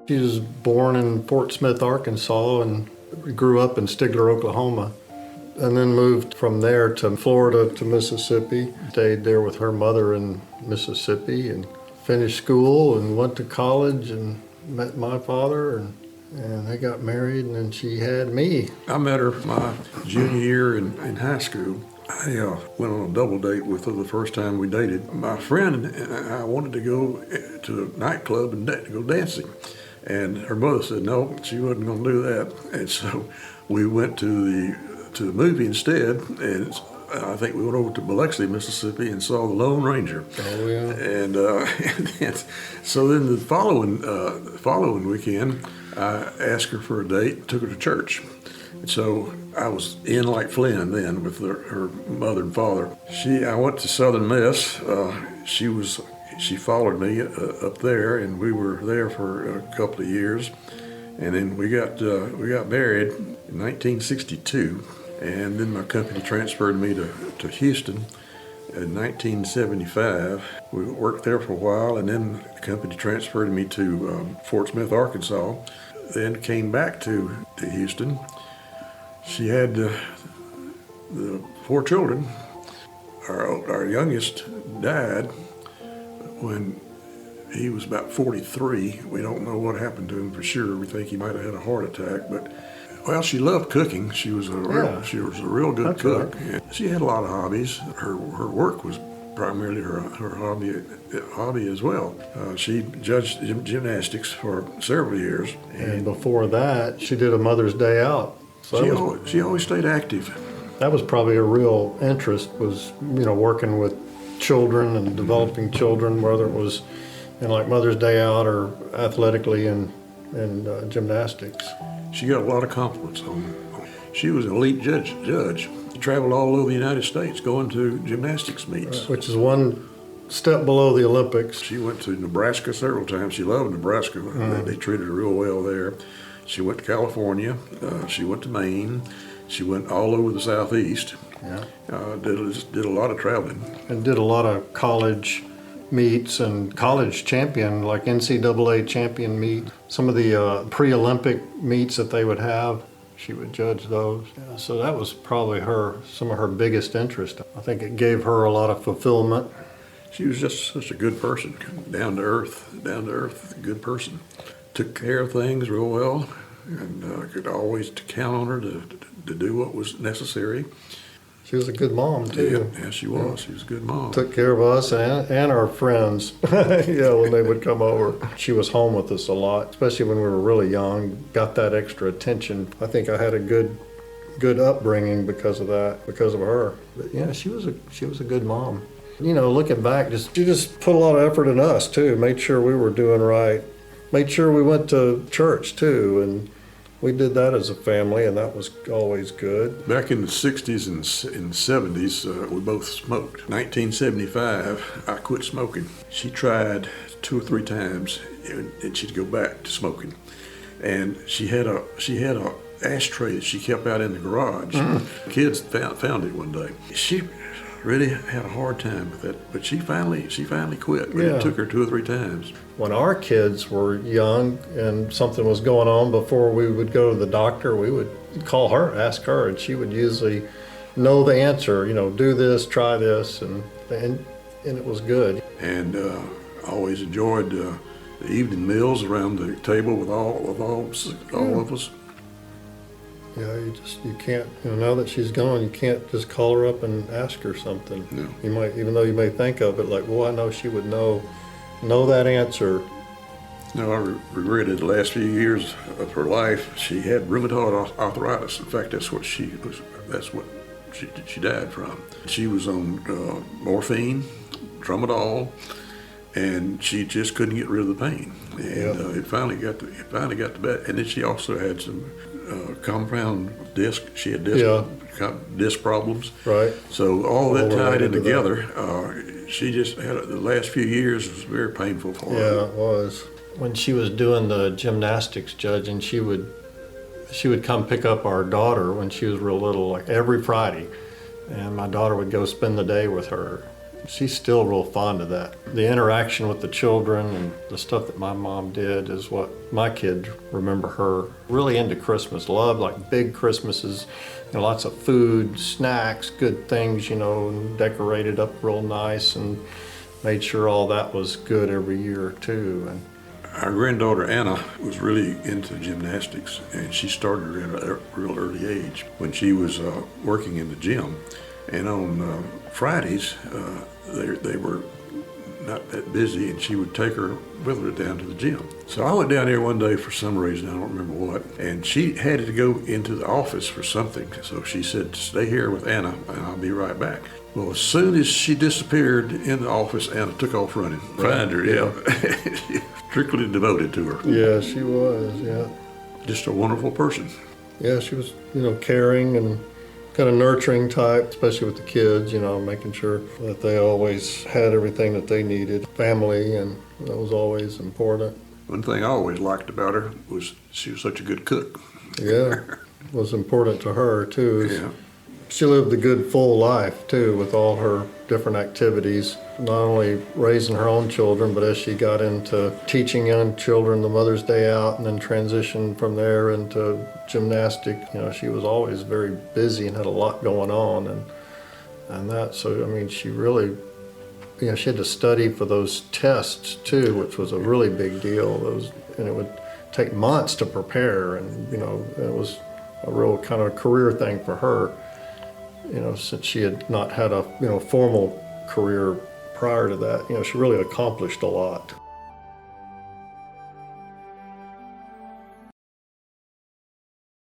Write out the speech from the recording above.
She was born in Fort Smith, Arkansas, and grew up in Stigler, Oklahoma, and then moved from there to Florida to Mississippi. Stayed there with her mother in Mississippi and finished school and went to college and met my father, and they got married, and then she had me. I met her my junior year in high school. I went on a double date with her the first time we dated. My friend and I wanted to go to a nightclub and go dancing. And her mother said no, she wasn't going to do that. And so we went to the movie instead, and I think we went over to Biloxi, Mississippi, and saw The Lone Ranger. Oh, yeah. And so then the following weekend, I asked her for a date, took her to church. And so I was in like Flynn then with her mother and father. I went to Southern Miss. She followed me up there, and we were there for a couple of years. And then we got married in 1962. And then my company transferred me to Houston in 1975. We worked there for a while, and then the company transferred me to Fort Smith, Arkansas. Then came back to Houston. She had the 4 children. Our youngest died when he was about 43. We don't know what happened to him for sure. We think he might have had a heart attack, but well, she loved cooking. She was a real good cook. Right. She had a lot of hobbies. Her work was primarily her hobby as well. She judged gymnastics for several years. And before that, she did a Mother's Day out. So she always stayed active. That was probably a real interest, was working with children and developing children, whether it was in like Mother's Day out or athletically in gymnastics. She got a lot of compliments on her. She was an elite judge. She traveled all over the United States going to gymnastics meets. Which is one step below the Olympics. She went to Nebraska several times. She loved Nebraska. They treated her real well there. She went to California. She went to Maine. She went all over the Southeast. Yeah. Did a lot of traveling. And did a lot of college meets and college champion, like NCAA champion meet. Some of the pre-Olympic meets that they would have, she would judge those. Yeah, so that was probably some of her biggest interest. I think it gave her a lot of fulfillment. She was just such a good person, down to earth, good person. Took care of things real well, and could always count on her to do what was necessary. She was a good mom, too. Yeah, she was. Yeah. She was a good mom. Took care of us and our friends, when they would come over. She was home with us a lot, especially when we were really young, got that extra attention. I think I had a good upbringing because of that, because of her. But yeah, she was a good mom. Looking back, she just put a lot of effort in us, too, made sure we were doing right. Made sure we went to church, too, and we did that as a family, and that was always good. Back in the 60s and 70s, we both smoked. 1975, I quit smoking. She tried 2 or 3 times, and she'd go back to smoking. And she had a ashtray that she kept out in the garage. Kids found it one day. She really had a hard time with that, but she finally quit. But it took her 2 or 3 times. When our kids were young and something was going on, before we would go to the doctor, we would call her, ask her, and she would usually know the answer. Do this, try this, and it was good. And I always enjoyed the evening meals around the table with all of us. Yeah, you can't, now that she's gone, you can't just call her up and ask her something. No. You might, even though you may think of it like, well, I know she would know that answer. No, I regretted the last few years of her life. She had rheumatoid arthritis. In fact, that's what she died from. She was on morphine, tramadol, and she just couldn't get rid of the pain. And it finally got to bed. And then she also had some compound disc. She had disc problems. Right. So all that tied in together. She just had the last few years was very painful for her. Yeah, it was. When she was doing the gymnastics judging, she would come pick up our daughter when she was real little, like every Friday, and my daughter would go spend the day with her. She's still real fond of that. The interaction with the children and the stuff that my mom did is what my kids remember her. Really into Christmas, loved like big Christmases, lots of food, snacks, good things, and decorated up real nice and made sure all that was good every year too. And our granddaughter Anna was really into gymnastics, and she started at a real early age when she was working in the gym. And on Fridays, they were not that busy, and she would take her with her down to the gym. So I went down there one day for some reason, I don't remember what, and she had to go into the office for something. So she said, "Stay here with Anna, and I'll be right back." Well, as soon as she disappeared in the office, Anna took off running. Find her, yeah. Strictly devoted to her. yeah, she was, yeah. Just a wonderful person. Yeah, she was, caring and kind of nurturing type, especially with the kids, making sure that they always had everything that they needed. Family, and that was always important. One thing I always liked about her was she was such a good cook. Yeah, was important to her too. Yeah. She lived a good full life too, with all her different activities, not only raising her own children, but as she got into teaching young children the Mother's Day out and then transitioned from there into gymnastic, she was always very busy and had a lot going on and that. So, she really, she had to study for those tests too, which was a really big deal. And it would take months to prepare, and, it was a real kind of career thing for her. Since she had not had a, formal career prior to that, she really accomplished a lot.